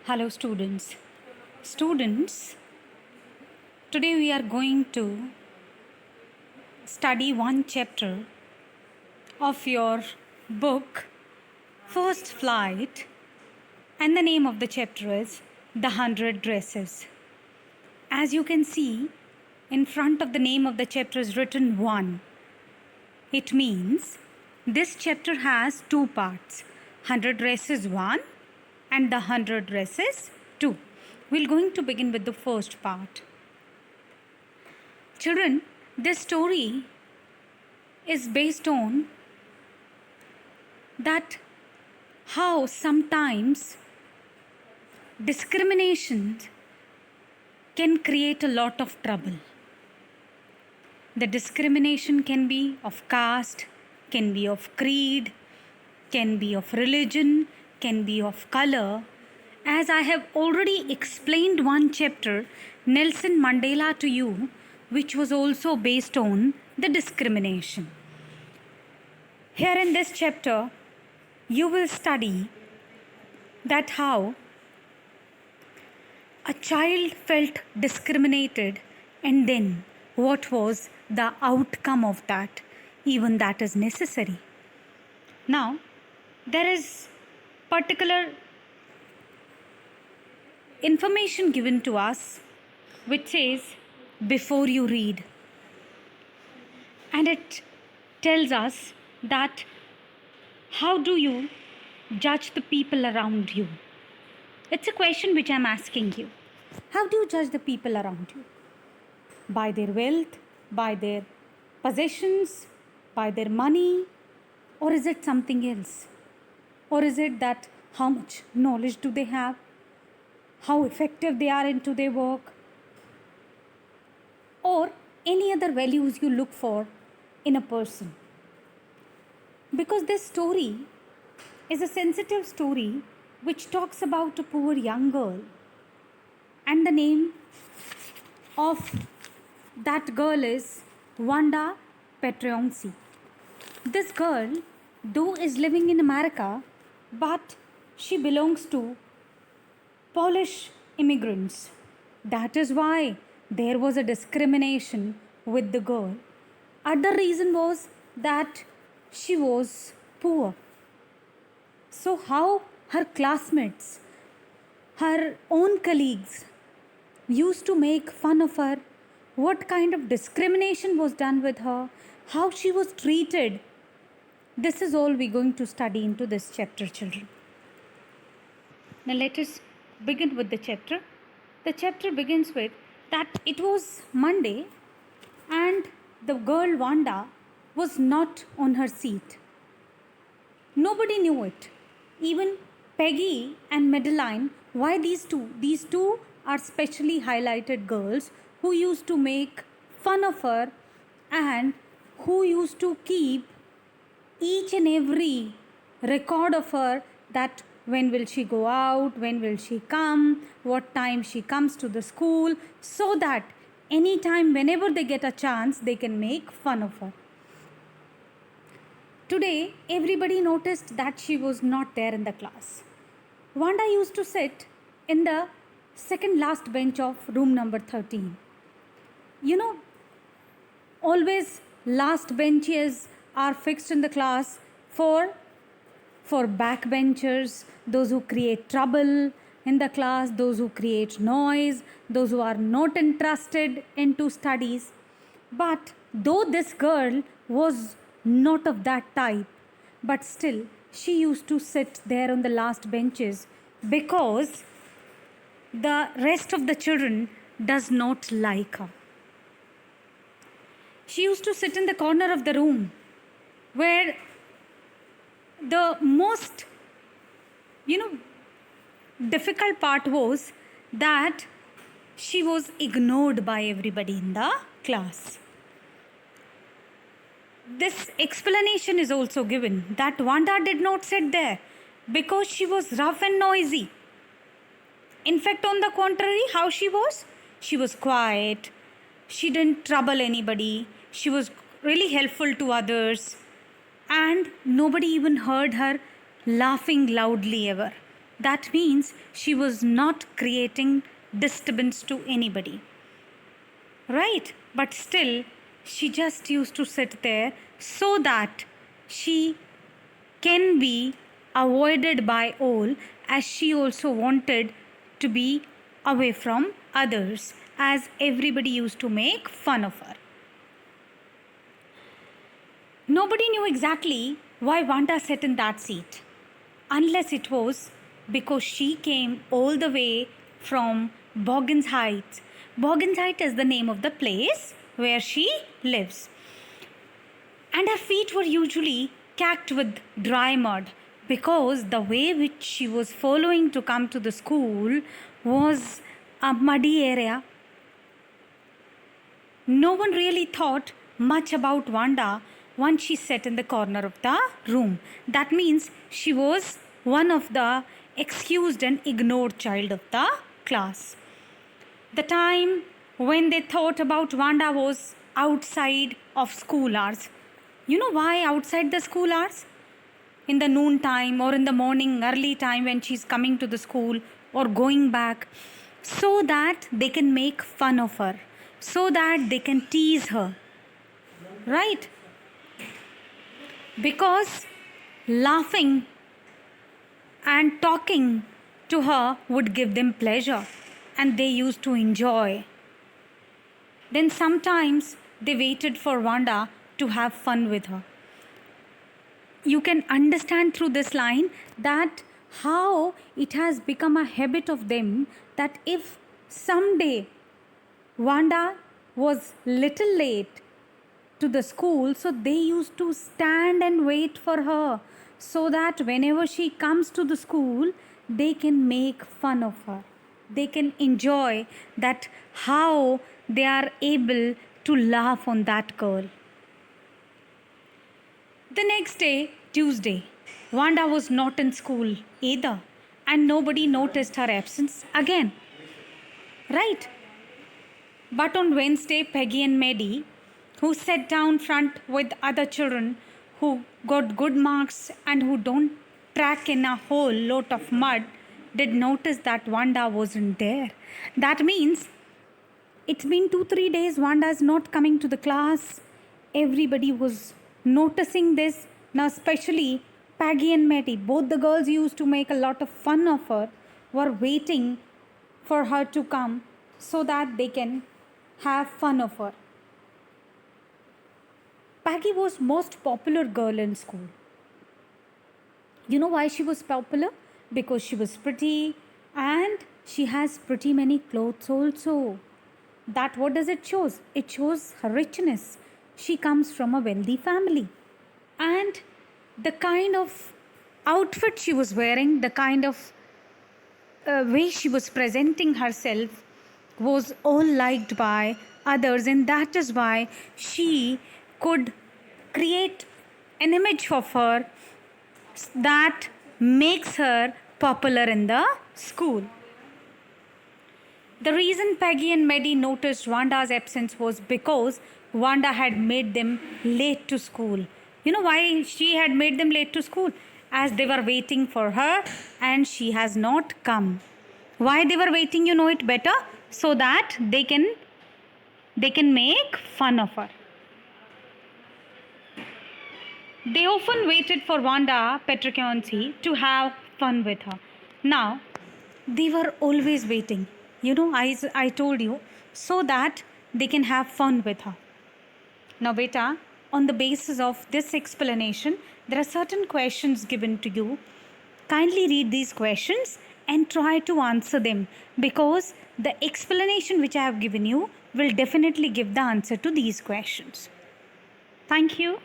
Hello students. Students, today we are going to study one chapter of your book First Flight, and the name of the chapter is The 100 Dresses. As you can see, in front of the name of the chapter is written 1. It means this chapter has two parts, 100 Dresses 1 and the 100 Dresses 2. We're going to begin with the first part. Children, this story is based on that how sometimes discrimination can create a lot of trouble. The discrimination can be of caste, can be of creed, can be of religion, can be of color. As I have already explained one chapter, Nelson Mandela, to you, which was also based on the discrimination. Here in this chapter, you will study that how a child felt discriminated and then what was the outcome of that, even that is necessary. Now, there is particular information given to us which says before you read, and it tells us that how do you judge the people around you. It's a question which I'm asking you. How do you judge the people around you? By their wealth, by their possessions, by their money, or is it something else? Or is it that how much knowledge do they have? How effective they are into their work? Or any other values you look for in a person? Because this story is a sensitive story which talks about a poor young girl, and the name of that girl is Wanda Petrionci. This girl, though is living in America, but she belongs to Polish immigrants. That is why there was a discrimination with the girl. Other reason was that she was poor. So how her classmates, her own colleagues used to make fun of her, what kind of discrimination was done with her, how she was treated. This is all we're going to study into this chapter, children. Now let us begin with the chapter. The chapter begins with that it was Monday and the girl Wanda was not on her seat. Nobody knew it. Even Peggy and Madeline. Why these two? These two are specially highlighted girls who used to make fun of her and who used to keep each and every record of her, that when will she go out, when will she come, what time she comes to the school, so that anytime, whenever they get a chance, they can make fun of her. Today, everybody noticed that she was not there in the class. Wanda used to sit in the second last bench of room number 13. You know, always last benches are fixed in the class for backbenchers, those who create trouble in the class, those who create noise, those who are not interested into studies. But though this girl was not of that type, but still she used to sit there on the last benches because the rest of the children does not like her. She used to sit in the corner of the room where the most difficult part was that she was ignored by everybody in the class. This explanation is also given that Wanda did not sit there because she was rough and noisy. In fact, on the contrary, how she was? She was quiet. She didn't trouble anybody. She was really helpful to others. And nobody even heard her laughing loudly ever. That means she was not creating disturbance to anybody. Right? But still, she just used to sit there so that she can be avoided by all, as she also wanted to be away from others, as everybody used to make fun of her. Nobody knew exactly why Wanda sat in that seat, unless it was because she came all the way from Boggins Heights. Boggins Heights is the name of the place where she lives. And her feet were usually caked with dry mud, because the way which she was following to come to the school was a muddy area. No one really thought much about Wanda once she sat in the corner of the room. That means she was one of the excused and ignored child of the class. The time when they thought about Wanda was outside of school hours. You know why outside the school hours? In the noon time or in the morning early time when she's coming to the school or going back, so that they can make fun of her, so that they can tease her, right? Because laughing and talking to her would give them pleasure, and they used to enjoy. Then sometimes they waited for Wanda to have fun with her. You can understand through this line that how it has become a habit of them, that if someday Wanda was little late to the school, so they used to stand and wait for her, so that whenever she comes to the school, they can make fun of her. They can enjoy that, how they are able to laugh on that girl. The next day, Tuesday, Wanda was not in school either, and nobody noticed her absence again. Right? But on Wednesday, Peggy and Maddie, who sat down front with other children who got good marks and who don't track in a whole lot of mud, did notice that Wanda wasn't there. That means it's been 2-3 days Wanda is not coming to the class. Everybody was noticing this. Now especially Peggy and Maddie, both the girls used to make a lot of fun of her, were waiting for her to come so that they can have fun of her. Peggy was most popular girl in school. You know why she was popular? Because she was pretty and she has pretty many clothes also. That what does it shows? It shows her richness. She comes from a wealthy family. And the kind of outfit she was wearing, the kind of way she was presenting herself was all liked by others, and that is why she could create an image of her that makes her popular in the school. The reason Peggy and Maddie noticed Wanda's absence was because Wanda had made them late to school. You know why she had made them late to school? As they were waiting for her and she has not come. Why they were waiting, you know it better? So that they can make fun of her. They often waited for Wanda Petroconci to have fun with her. Now, they were always waiting. You know, I told you, so that they can have fun with her. Now, beta, on the basis of this explanation, there are certain questions given to you. Kindly read these questions and try to answer them, because the explanation which I have given you will definitely give the answer to these questions. Thank you.